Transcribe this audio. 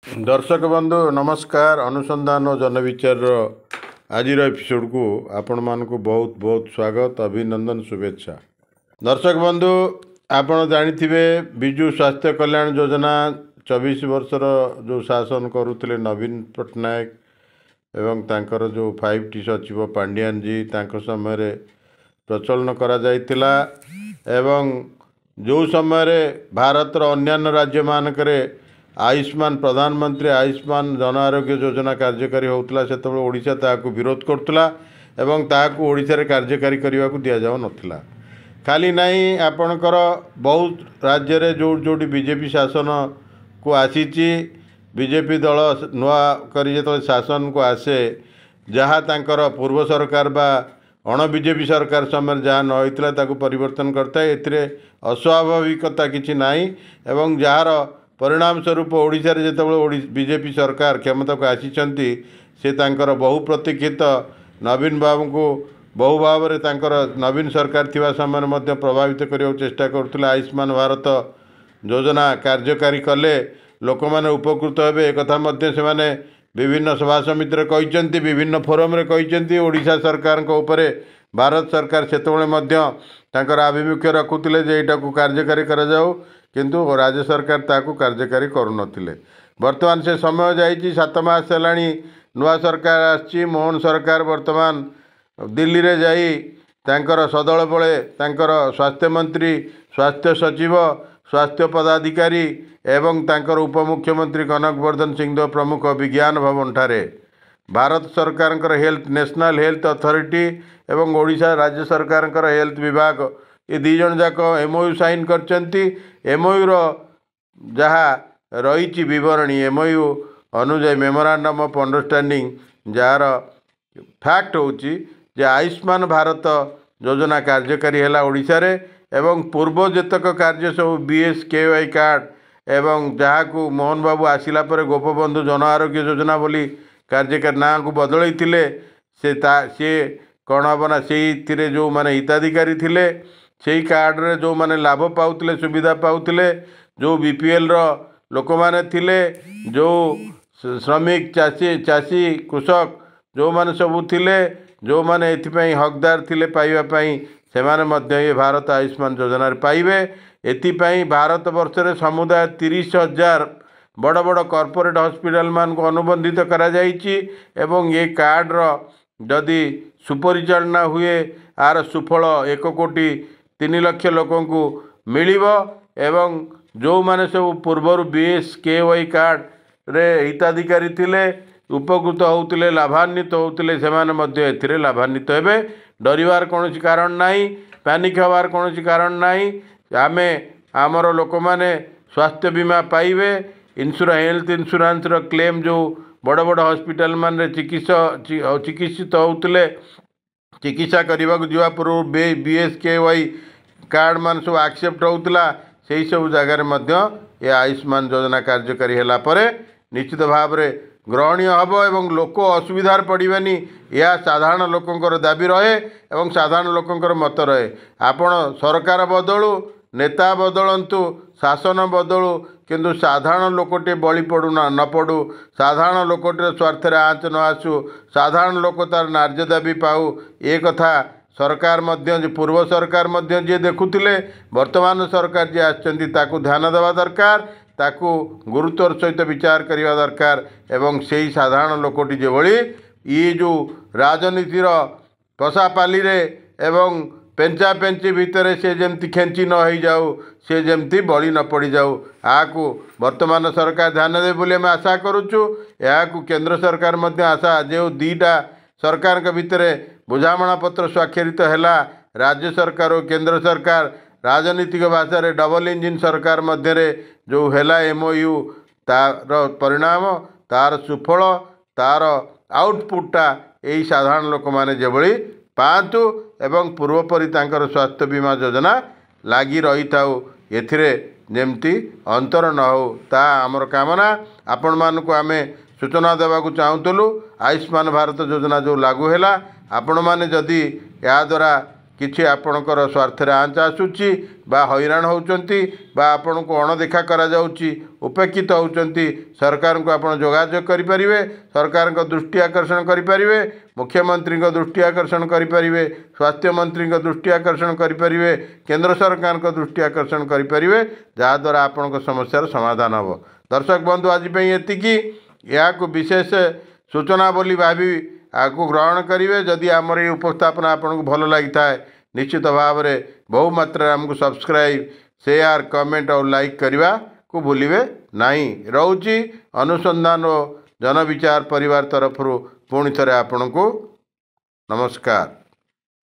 दर्शक बंधु नमस्कार। अनुसंधान और जनविचार आज एपिसोड को आपण मानक बहुत बहुत स्वागत, अभिनंदन, शुभेच्छा। दर्शक बंधु आपण जानिथिबे विजु स्वास्थ्य कल्याण योजना 24 वर्षर जो शासन करुले नवीन पट्टनायक एवं तांकर जो 5T सचिव पांडियान जी तांको समय प्रचलन करा जायतिला एवं जो समय भारतर अन्य राज्य मानकरे आयुष्मान प्रधानमंत्री आयुष्मान जन आरोग्य योजना कार्यकारी होता से ओडिशा ताकू विरोध करुला एवं ताकू ओडिशा कार्यकारी करने को दि जाऊ नथिला। खाली नहीं आपणकर बहुत राज्य रे जो जोटी बीजेपी शासन को आसी बीजेपी दल नुआ करी जो शासन को आसे जहाँ तांकर पूर्व सरकार बा अण बीजेपी सरकार समय जहाँ न होता ताकू परिवर्तन करता है। एथिरे अस्वाभाविकता किछि नाही एवं जार परिणाम स्वरूप ओडिशा रे जेतेबेले बीजेपी सरकार क्षमता को आसीचंती से तांकर बहु प्रतीक्षित नवीन बाबू को बहु भाव में तांकर नवीन सरकार थिबा समय मध्य प्रभावित करने चेष्टा करथिले। आयुष्मान भारत योजना कार्यकारी कले लोक माने उपकृत हेबे एकथा मध्य से माने विभिन्न सभा समिति कहते विभिन्न फोरम रे कहते। ओडिशा सरकार को ऊपर भारत सरकार सेतेबेले मध्य तांकर आभिमुख्य रखुथिले जे एटा को कार्यकारी करा जाऊ, किंतु राज्य सरकार ताकू कार्यकारी करुनथिले। वर्तमान से समय जाइए 7 मास हेलाणी नुआ सरकार आछि। मोहन सरकार वर्तमान दिल्ली रे जाई तांकर सदल बळे तांकर स्वास्थ्य मंत्री स्वास्थ्य सचिव स्वास्थ्य पदाधिकारी एवं तांकर उपमुख्यमंत्री कनकवर्धन सिंहदेव प्रमुख विज्ञान भवन ठारे भारत सरकार हेल्थ नेशनल हेल्थ अथॉरिटी एवं ओडिशा राज्य सरकार हेल्थ विभाग ये दी जन जाक एमओयू साइन करचंती। एमओयू रो जहाँ रही विवरणी एमओयू अनुजाई मेमोरांडम ऑफ अंडरस्टैंडिंग जार फैक्ट होची जे आयुष्मान भारत योजना कार्यकारी है ओडिशा रे एवं पूर्व जेतक कार्य सब BSKY कार्ड एवं जहाँ को मोहन बाबू आसिला पर गोपबंधु जन आरोग्य योजना बोली कार्यकारी ना को बदलई से कौन हम ना से जो माने हिताधिकारी थिले से कार्ड रे जो माने लाभ पाउतिले सुविधा पाउतिले जो BPL रो लोक माने थिले जो श्रमिक चाषी कृषक जो माने सबू थिले जो माने एथिपई हकदार थिले पाइबा पई से माने मध्य ये भारत आयुष्मान योजना रे पाइबे। एथिपई भारत वर्ष रे समुदाय 30,000 बड़ बड़ कॉर्पोरेट हॉस्पिटल मान को अनुबंधित करा जाइछि एवं ये कार्ड रो जदि सुपरिचालना हुए आर सुफल 1,03 लाख लोकों को मिलिबो एवं जो माने सब पूर्वर BSKY कार्ड रे हिताधिकारी थिले उपकृत होउतिले लाभान्वित होउतिले से माने मध्य एथिरे लाभान्वित हेबे। डरिवार कोनोसी कारण नाही, पैनिक हवार कोनोसी कारण नाही। आमे आमर लोक माने स्वास्थ्य बीमा पाइबे। हेल्थ इंश्योरेंस रो क्लेम जो बड़ बड़ हॉस्पिटल मान रे चिकित्सित होउतिले चिकित्सा करने को जीवा पूर्व BSKY कार्ड मान सब एक्सेप्ट होता से सब जगार ये आयुष्मान योजना कार्यकारी है निश्चित भाव में ग्रहणीय हम एवं लोक असुविधार पड़ानी यह साधारण लोकंर दाबी रहे एवं साधारण लोकंर मत रहे। आपण सरकार बदलू नेता बदलतु शासन बदलू किंतु साधारण लोकटे बलि पड़ू न पड़ू साधारण लोकटे स्वार्थ आँच न आसू साधारण लोक तार न्याय दाबी पाऊ ए कथा सरकार मध्य पूर्व सरकार मध्य जे देखुथिले वर्तमान सरकार जे आछंती ताकू ध्यान देवा दरकार, ताकू गुरुत्वर सहित विचार करने दरकार एवं से ही साधारण लोकटी जे भली ये जो राजनीतिर पशापाली रे एवं पेंचा पेंची भितर से जमती खेंची न हो जाऊ से जमती बलि न पड़ जाऊ आकु वर्तमान सरकार ध्यान दे बोली आम आशा करुचु। या केंद्र सरकार मध्य आशा जो 2टा सरकार के भितर बुझामणा पत्र स्वाक्षरित है राज्य सरकार और केंद्र सरकार राजनीतिक भाषा रे डबल इंजिन सरकार मध्य जो है MOU तार परिणाम तार सुफल तार आउटपुटा यही साधारण लोक माने जेभली पातु एवं पूर्वपरी तांकर स्वास्थ्य बीमा योजना लागी रही थाउ एथिरे जेमती अंतर न हो ता आमर कामना। आपण मानकु आमे सूचना देवा चाहूलु आयुष्मान भारत योजना जो लागू है आपण माने जदि या द्वारा କିଛି ଆପଣଙ୍କର ସ୍ୱାର୍ଥରେ ଆଞ୍ଚ ଆସୁଛି ବା ହଇରାଣ ହେଉଛନ୍ତି ବା ଆପଣଙ୍କୁ ଅଣଦେଖା କରାଯାଉଛି, ଉପେକ୍ଷିତ ହେଉଛନ୍ତି, ସରକାରଙ୍କୁ ଆପଣ ଯୋଗାଯୋଗ କରିପାରିବେ, ସରକାରଙ୍କ ଦୃଷ୍ଟି ଆକର୍ଷଣ କରିପାରିବେ, ମୁଖ୍ୟମନ୍ତ୍ରୀଙ୍କ ଦୃଷ୍ଟି ଆକର୍ଷଣ କରିପାରିବେ, ସ୍ୱାସ୍ଥ୍ୟମନ୍ତ୍ରୀଙ୍କ ଦୃଷ୍ଟି ଆକର୍ଷଣ କରିପାରିବେ, କେନ୍ଦ୍ର ସରକାରଙ୍କ ଦୃଷ୍ଟି ଆକର୍ଷଣ କରିପାରିବେ, ଯାହାଦ୍ୱାରା ଆପଣଙ୍କ ସମସ୍ୟାର ସମାଧାନ ହେବ। ଦର୍ଶକ ବନ୍ଧୁ, ଆଜି ପାଇଁ ଏତିକି। ଏହାକୁ ବିଶେଷ ସୂଚନା ବୋଲି ଭାବି ଆଗକୁ ଗ୍ରହଣ କରିବେ। ଯଦି ଆମର ଏହି ଉପସ୍ଥାପନା ଆପଣଙ୍କୁ ଭଲ ଲାଗିଥାଏ, ନିଶ୍ଚିତ ଭାବରେ ବହୁ ମାତ୍ରାରେ ଆମକୁ ସବସ୍କ୍ରାଇବ୍, ସେୟାର, କମେଣ୍ଟ ଆଉ ଲାଇକ୍ କରିବାକୁ ଭୁଲିବେ ନାହିଁ। ରହୁଛି ଅନୁସନ୍ଧାନ ଓ ଜନବିଚାର ପରିବାର ତରଫରୁ ପୁଣି ଥରେ ଆପଣଙ୍କୁ ନମସ୍କାର।